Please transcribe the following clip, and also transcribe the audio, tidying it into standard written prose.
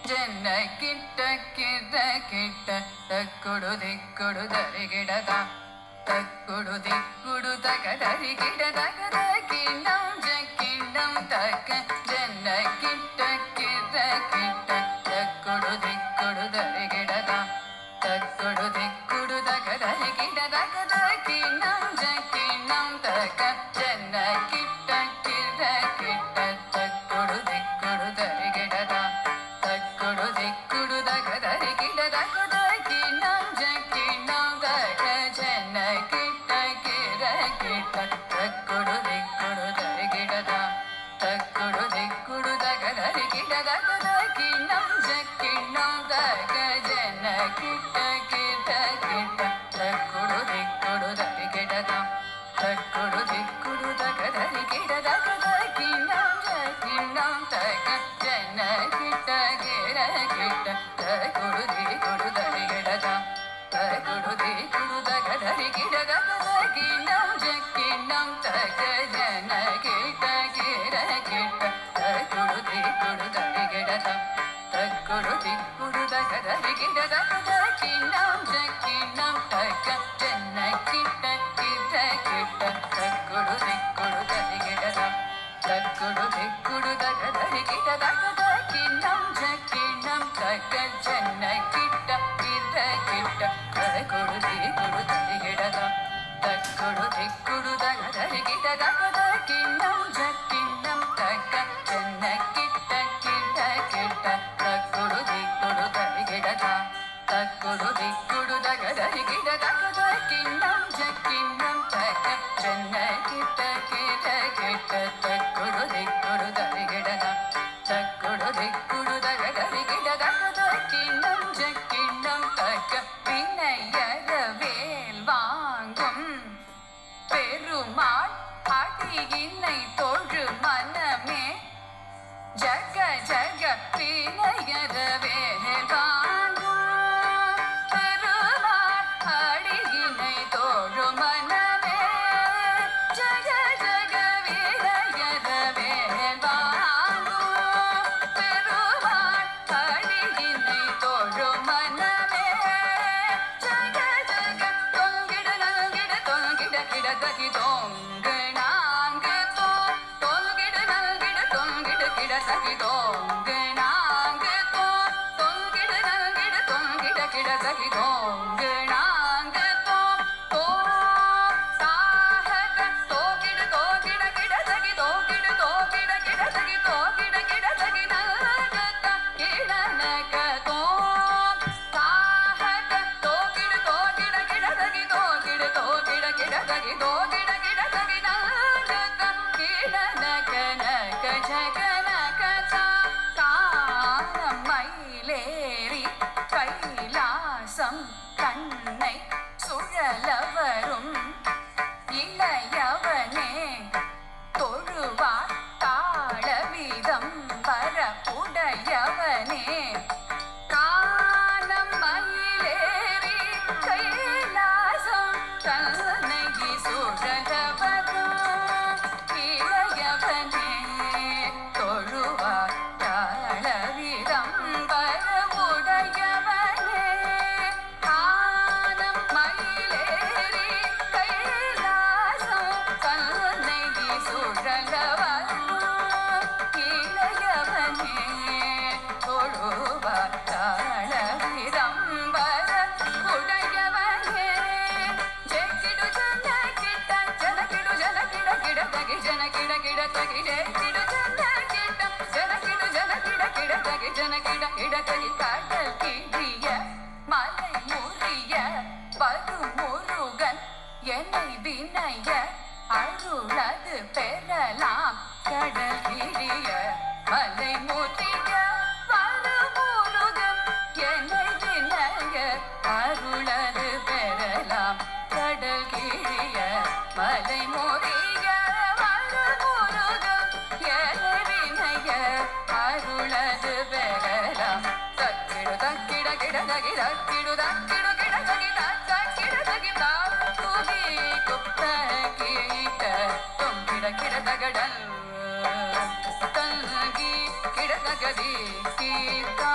ಜನ ಕಿಟ್ಟ ಕಿಟ್ಟ ಕಿಟ್ಟ ತಕ್ಕುಡು ದಿಕ್ಕುಡು ದರಿಗಿಡದ ತಕ್ಕುಡು ದಿಕ್ಕುಡು ತಕ ದರಿಗಿಡದ ಕಿಂಡಂ ಜಕ್ಕಿಂಡಂ ತಕ್ಕ ಜನ ಕಿಟ್ಟ ಕಿಟ್ಟ ಕಿಟ್ಟ ತಕ್ಕುಡು ದಿಕ್ಕುಡು ದರಿಗಿಡದ ತಕ್ಕುಡು ದಿಕ್ಕುಡು ತಕ ದರಿಗಿಡದ ಕಿಂಡಂ ಜಕ್ಕಿಂಡಂ ತಕ್ಕ ಜನ ಕಿಟ್ಟ ಕಿಟ್ಟ ಕಿಟ್ಟ ತಕ್ಕುಡು ದಿಕ್ಕುಡು ದರಿಗಿಡದ ತಕ್ಕುಡು ದಿಕ್ಕುಡು ತಕ ದರಿಗಿಡದ ಕಿಂಡಂ ಜಕ್ಕಿಂಡಂ ತಕ ಜನ ಕಿಟ್ಟ ಕಿರ ಕಿಟ್ಟ ತಕ್ಕುಡು ದಿಕ್ಕುಡು ದರಿಗಿಡದ ತಕ್ಕುಡು ದಿಕ್ಕುಡು ತಕ ದರಿಗಿಡದ ಕಿಂಡಂ ಜಕ್ಕಿಂಡಂ ತಕ ಜನ ಕಿಟ್ಟ ಕಿಟ್ಟ ಕಿಟ್ಟ ತಕ್ಕುಡು ದಿಕ್ಕುಡು ದರಿಗಿಡದ ತಕ್ಕುಡು ದಿಕ್ಕುಡು ತಕ ದರಿಗಿಡದ ಕಿಂಡಂ ಜಕ್ಕಿಂಡಂ ತಕ ಜನ ಕಿಟ್ಟ ಕಿರ ಕಿಟ್ಟ ತಕ್ಕುಡು ದಿಕ್ಕುಡು ದರಿಗಿಡದ ತಕ್ಕುಡು ದಿಕ್ಕುಡು ತಕ ದರಿಗಿಡದ ಕಿಂಡಂ ಜಕ್ಕಿಂಡಂ ತಕ ಜನ ಕಿಟ್ಟ ಕಿರ ಕಿಟ್ಟ ತಕ್ಕುಡು ದಿಕ್ಕುಡು ದರಿಗಿಡದ ತಕ್ಕುಡು ದಿಕ್ಕುಡು ತಕ ದರಿಗಿಡದ ಕಿಂಡಂ ಜಕ್ಕಿಂಡಂ ತಕ ಜನ ಕಿಟ್ಟ ಕಿರ ಕಿಟ್ಟ ತಕ್ಕುಡು ದಿಕ್ಕುಡು ದರಿಗಿಡದ ತಕ್ಕುಡು ದಿಕ್ಕುಡು ತಕ ದರಿಗಿಡದ ಕಿಂಡಂ ಜಕ್ಕಿಂಡಂ ತಕ ಜನ ಕಿಟ್ಟ ಕಿರ ಕಿಟ್ಟ ತಕ್ಕುಡು ದಿಕ್ಕುಡು ದರಿಗಿಡದ ತಕ್ಕುಡು ದಿಕ್ಕುಡು ತಕ ದರಿಗಿಡದ ಕಿಂಡಂ ಜಕ್ಕಿಂಡಂ ತಕ ಜನ ಕಿಟ್ಟ ಕಿರ ಕಿಟ್ಟ ತಕ್ಕುಡು ದಿಕ್ಕುಡು ದರಿಗಿಡದ ತಕ್ಕುಡು ದಿಕ್ಕುಡು ತಕ ದರಿಗಿಡದ ಕಿಂಡಂ ಜಕ್ಕಿಂಡಂ ತಕ ಜನ ಕಿಟ್ಟ ಕಿರ ಕಿಟ್ಟ ತಕ್ಕುಡು ದಿಕ್ಕುಡು ದರಿಗಿಡದ ತಕ್ಕುಡು ದಿಕ್ಕುಡು ತಕ ದರಿಗಿಡದ ಕಿಂಡಂ ಜಕ್ಕಿಂಡಂ ತಕ வினையற வேல் வாங்கும் பெருமாள் அடியினை தொழு மனமே ஜக ஜக வினையற வேல் வாங்கும் பெருமாள் அடியினை தொழு மனமே ஜக ஜக வினையற வேல் வாங்கும் பெருமாள் அடியினை தொழு மனமே ஜக ஜக தொங்கிட நங்கிட தொங்கிட கிடதகி தொங்கு நாங்கு தொங்கிட நங்கிட தொங்கிட கிடதகி தொங்கு நாங்கு தொங்கிட நங்கிட தொங்கிட கிடதகி தொங்கு நாங்கு சாஹக தோகிட தோகிட கிடதகி தோகிட தோகிட கிடதகி தோகிட கிடதகி நகக கிடனக சாஹக தோகிட தோகிட கிடதகி தோகிட தோகிட கிடதகி தோகிட கிடதகி நகக கிடனக நக ஜகனக காரம் மயிலேறி கைலாசம் கண்ணை சுழலவரும் இளையவனே தொழுவார் தாளவிதம் பரப்புடையவனே காலம் மயிலேறி கைலாசம் கண்ணை சுழலவரும் இளையவனே தொழுவார் தாளவிதம் பரப்புடையவனே காலம் மயிலேறி கைலாசம் கண்ணை சுழலவரும் இளையவனே தொழுவார் தாளவிதம் பரப்புடையவனே ஜெக்கிடு ஜன கிட்ட ஜனகிடு ஜனகிட கிடதகி ஜனகிட கிடதகி ஜெக்கிடு ஜன கிட்ட ஜனகிடு ஜனகிட கிடதகி ஜனகிட கிடதகி காட்டல் கிழிய மலை முறிய பருமுருகன் என்னை வினைய அருளது பெறலாம் கடல் கிழிய மலை முறிய பருமுருகன் என்னை வினைய அருளது பெறலாம் கடல் கிழிய மலை முறிய பருமுருகன் என்னை வினைய அருளது பெறலாம் தக்கிடு தக்கிட கிடதகி தக்கிடு தக்கிடு கிடதகி தக்கிடதகி தாக்குதி குப்த கீட்ட தொங்கிட கிடதகடல் தங்கி கிடதகதி கீதா